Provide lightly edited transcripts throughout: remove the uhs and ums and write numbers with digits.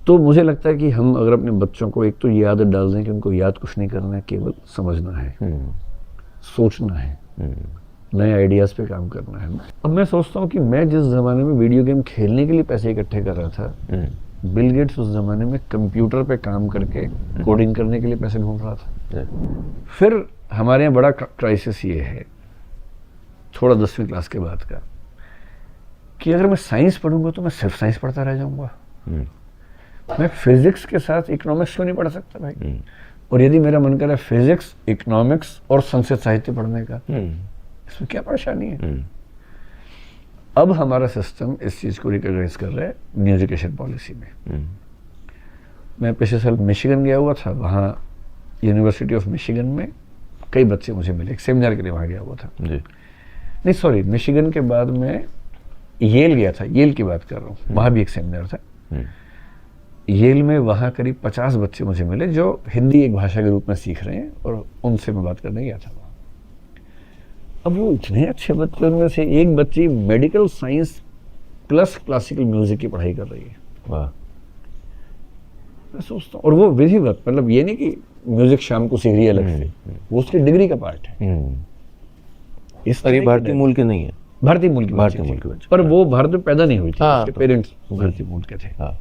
तो मुझे लगता है कि हम अगर अपने बच्चों को एक तो ये आदत डाल दें कि उनको याद कुछ नहीं करना है, केवल समझना है, सोचना है, नए आइडियाज़ पे काम करना है। अब मैं सोचता हूँ कि मैं जिस ज़माने में वीडियो गेम खेलने के लिए पैसे इकट्ठे कर रहा था, बिल गेट्स उस ज़माने में कंप्यूटर पे काम करके कोडिंग करने के लिए पैसे ढूंढ रहा था। फिर हमारे यहाँ बड़ा क्राइसिस ये है, थोड़ा 10वीं क्लास के बाद का, कि अगर मैं साइंस पढ़ूंगा तो मैं सिर्फ साइंस पढ़ता रह जाऊंगा। मैं फिजिक्स के साथ इकोनॉमिक्स क्यों नहीं पढ़ सकता भाई? और यदि मेरा मन करे फिजिक्स, इकोनॉमिक्स और संस्कृत साहित्य पढ़ने का, इसमें क्या परेशानी है? अब हमारा सिस्टम इस चीज़ को रिकॉग्नाइज कर रहा है न्यू एजुकेशन पॉलिसी में। मैं पिछले साल मिशिगन गया हुआ था, वहाँ यूनिवर्सिटी ऑफ मिशिगन में कई बच्चे मुझे मिले, एक सेमिनार के लिए वहाँ गया हुआ था। नहीं सॉरी, मिशिगन के बाद में येल गया था, येल की बात कर रहा हूँ, वहाँ भी एक सेमिनार था। येल में वहाँ करीब 50 बच्चे मुझे मिले जो हिंदी एक भाषा के रूप में सीख रहे हैं, और उनसे मैं बात करने गया था। अब वो इतने अच्छे बच्चे, उनमें से एक बच्ची medical science plus classical music की पढ़ाई कर रही है। वाह। मैं सोचता हूँ, और वो विधिवत, मतलब ये नहीं कि म्यूजिक शाम को सीख रही है अलग से, वो उसकी डिग्री का पार्ट है। इस तरह भारतीय मूल के नहीं है, भारतीय मूल की, पर वो भारत में पैदा नहीं हुई थी, उसके पेरेंट्स भारतीय मूल के थे।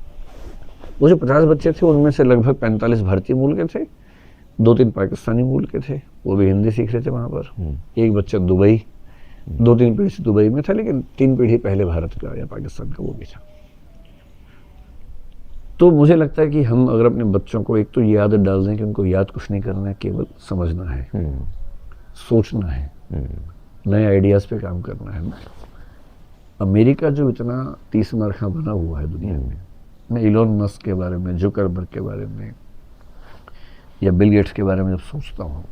वो जो 50 बच्चे थे उनमें से लगभग 45 भारतीय मूल के थे, 2-3 पाकिस्तानी मूल के थे, वो भी हिंदी सीख रहे थे वहाँ पर। एक बच्चा दुबई, 2-3 पीढ़ी से दुबई में था, लेकिन 3 पीढ़ी पहले भारत का या पाकिस्तान का वो भी था। तो मुझे लगता है कि हम अगर अपने बच्चों को एक तो ये आदत डाल दें कि उनको याद कुछ नहीं करना है, केवल समझना है, सोचना है, नए आइडियाज़ पे काम करना है। अमेरिका जो इतना 30 मार्खा बना हुआ है दुनिया में, मैं इलोन मस्क के बारे में, जुकरबर्ग के बारे में या बिल गेट्स के बारे में जब सोचता हूँ,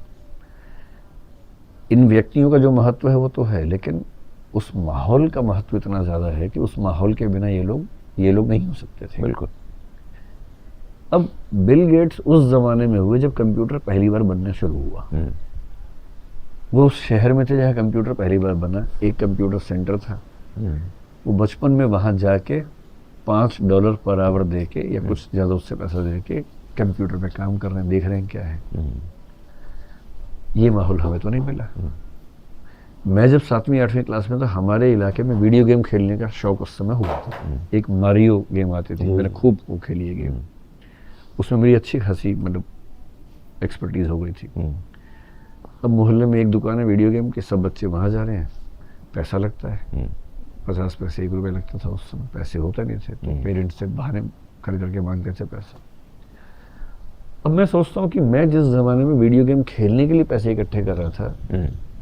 इन व्यक्तियों का जो महत्व है वो तो है, लेकिन उस माहौल का महत्व इतना ज़्यादा है कि उस माहौल के बिना ये लोग नहीं हो सकते थे। बिल्कुल। अब बिल गेट्स उस ज़माने में हुए जब कंप्यूटर पहली बार बनना शुरू हुआ। वो उस शहर में थे जहाँ कंप्यूटर पहली बार बना, एक कंप्यूटर सेंटर था। वो बचपन में वहाँ जाके $5 पर आवर दे के या कुछ ज़्यादा उससे पैसा दे के कंप्यूटर पे काम कर रहे हैं, देख रहे हैं क्या है। ये माहौल हमें तो नहीं मिला। मैं जब 7वीं 8वीं क्लास में था, हमारे इलाके में वीडियो गेम खेलने का शौक उस समय हुआ था। एक मारियो गेम आती थी, मैंने खूब वो खेली है गेम, उसमें मेरी अच्छी खासी मतलब एक्सपर्टीज हो गई थी। अब मोहल्ले में एक दुकान है वीडियो गेम की, सब बच्चे वहाँ जा रहे हैं, पैसा लगता है, 50 पैसे 1 रुपये लगता था उस समय, पैसे होते नहीं थे, तो पेरेंट्स से बहाने खरीद करके मांगते थे पैसा। अब मैं सोचता हूँ कि मैं जिस ज़माने में वीडियो गेम खेलने के लिए पैसे इकट्ठे कर रहा था,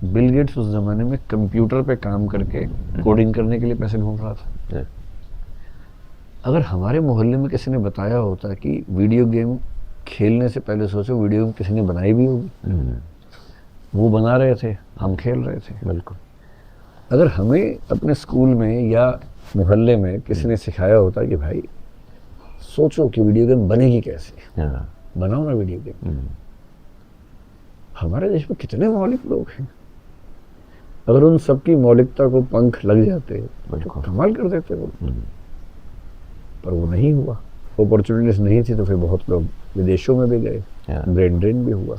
बिल गेट्स उस ज़माने में कंप्यूटर पे काम करके कोडिंग करने के लिए पैसे ढूंढ रहा था। अगर हमारे मोहल्ले में किसी ने बताया होता कि वीडियो गेम खेलने से पहले सोचो वीडियो गेम किसी ने बनाई भी होगी, वो बना रहे थे, हम खेल रहे थे। बिल्कुल। अगर हमें अपने स्कूल में या मोहल्ले में किसी ने सिखाया होता कि भाई सोचो कि वीडियो गेम बनेगी कैसे, बनाओ ना वीडियो गेम। हमारे देश में कितने मौलिक लोग हैं, अगर उन सबकी मौलिकता को पंख लग जाते तो कमाल कर देते वो। पर वो नहीं हुआ, अपॉर्चुनिटीज नहीं थी, तो फिर बहुत लोग विदेशों में भी गए, ब्रेन ड्रेन भी हुआ।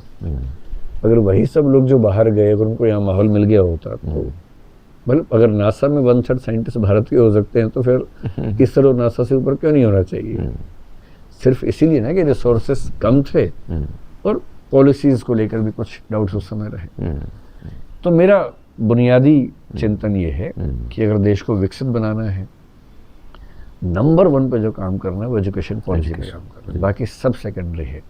अगर वही सब लोग जो बाहर गए, अगर उनको यहाँ माहौल मिल गया होता तो मतलब अगर नासा में 1/3 साइंटिस्ट भारत के हो सकते हैं, तो फिर इसरो नासा से ऊपर क्यों नहीं होना चाहिए? सिर्फ इसीलिए ना कि रिसोर्सेस कम थे और पॉलिसीज को लेकर भी कुछ डाउट्स उस समय रहे। तो मेरा बुनियादी चिंतन ये है कि अगर देश को विकसित बनाना है, नंबर 1 पे जो काम करना है वो एजुकेशन पॉलिसी पे काम करना है, बाकी सब सेकेंडरी है।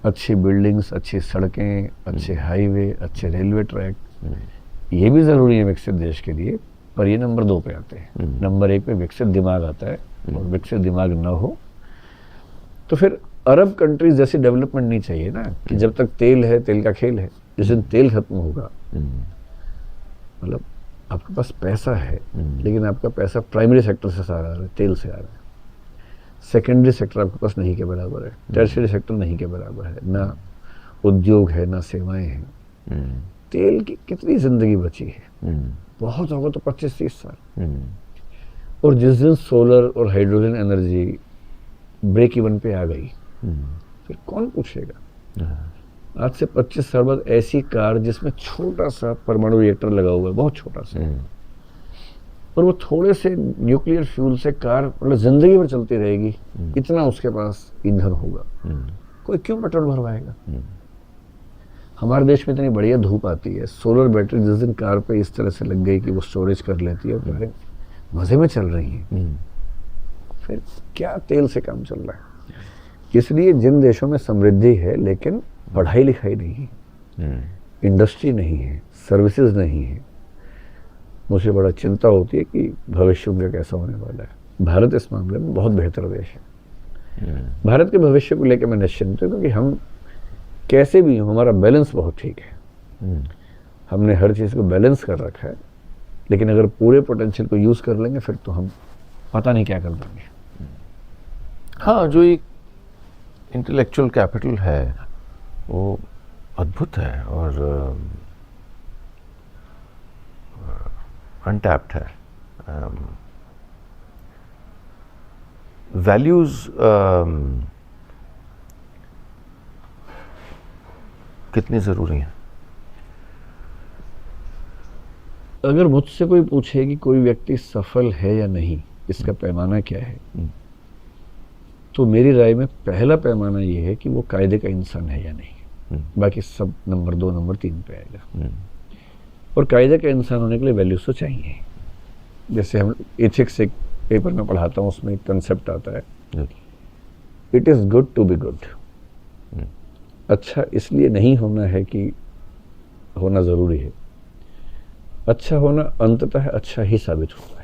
अच्छी बिल्डिंग्स, अच्छी सड़कें, अच्छे हाईवे, अच्छे रेलवे ट्रैक, ये भी ज़रूरी है विकसित देश के लिए, पर ये नंबर 2 पे आते हैं। नंबर 1 पे विकसित दिमाग आता है, और विकसित दिमाग ना हो तो फिर अरब कंट्रीज जैसी डेवलपमेंट नहीं चाहिए ना, कि जब तक तेल है तेल का खेल है, जिस दिन तेल खत्म होगा, मतलब आपके पास पैसा है लेकिन आपका पैसा प्राइमरी सेक्टर से आ रहा है, तेल से आ रहा है, सेकेंडरी सेक्टर आपके पास नहीं के बराबर है, टर्शियरी सेक्टर नहीं के बराबर है, ना उद्योग है ना सेवाएं हैं। तेल की कितनी जिंदगी बची है, बहुत होगा तो 25-30 साल। और जिस दिन सोलर और हाइड्रोजन एनर्जी ब्रेक इवन पे आ गई, फिर कौन पूछेगा? आज से 25 साल बाद ऐसी कार जिसमें छोटा सा परमाणु रिएक्टर लगा हुआ है, बहुत छोटा सा, और वो थोड़े से न्यूक्लियर फ्यूल से कार मतलब जिंदगी भर चलती रहेगी, इतना उसके पास ईंधन होगा, कोई क्यों पेट्रोल भरवाएगा? हमारे देश में इतनी बढ़िया धूप आती है, सोलर बैटरी जिस दिन कार पे इस तरह से लग गई कि वो स्टोरेज कर लेती है और कारें मजे में चल रही हैं, फिर क्या तेल से काम चल रहा है? इसलिए जिन देशों में समृद्धि है लेकिन पढ़ाई लिखाई नहीं है, इंडस्ट्री नहीं है, सर्विसेज नहीं है, मुझे बड़ा चिंता होती है कि भविष्य उनका कैसा होने वाला है। भारत इस मामले में बहुत बेहतर देश है। भारत के भविष्य को लेकर मैं निश्चिंत हूँ, क्योंकि हम कैसे भी हो, हमारा बैलेंस बहुत ठीक है। हमने हर चीज़ को बैलेंस कर रखा है, लेकिन अगर पूरे पोटेंशियल को यूज़ कर लेंगे फिर तो हम पता नहीं क्या कर देंगे। हाँ, जो एक इंटेलेक्चुअल कैपिटल है वो अद्भुत है और अनटैप्ड है। वैल्यूज कितनी ज़रूरी हैं? अगर मुझसे कोई पूछे कि कोई व्यक्ति सफल है या नहीं, इसका पैमाना क्या है, तो मेरी राय में पहला पैमाना ये है कि वो कायदे का इंसान है या नहीं। बाकी सब नंबर 2 नंबर 3 पे आएगा। और कायदे का इंसान होने के लिए वैल्यूज तो चाहिए। जैसे हम एथिक्स एक पेपर में पढ़ाता हूँ, उसमें एक कंसेप्ट आता है, it is good to be good. अच्छा इसलिए नहीं होना है कि होना ज़रूरी है, अच्छा होना अंततः अच्छा ही साबित होता है।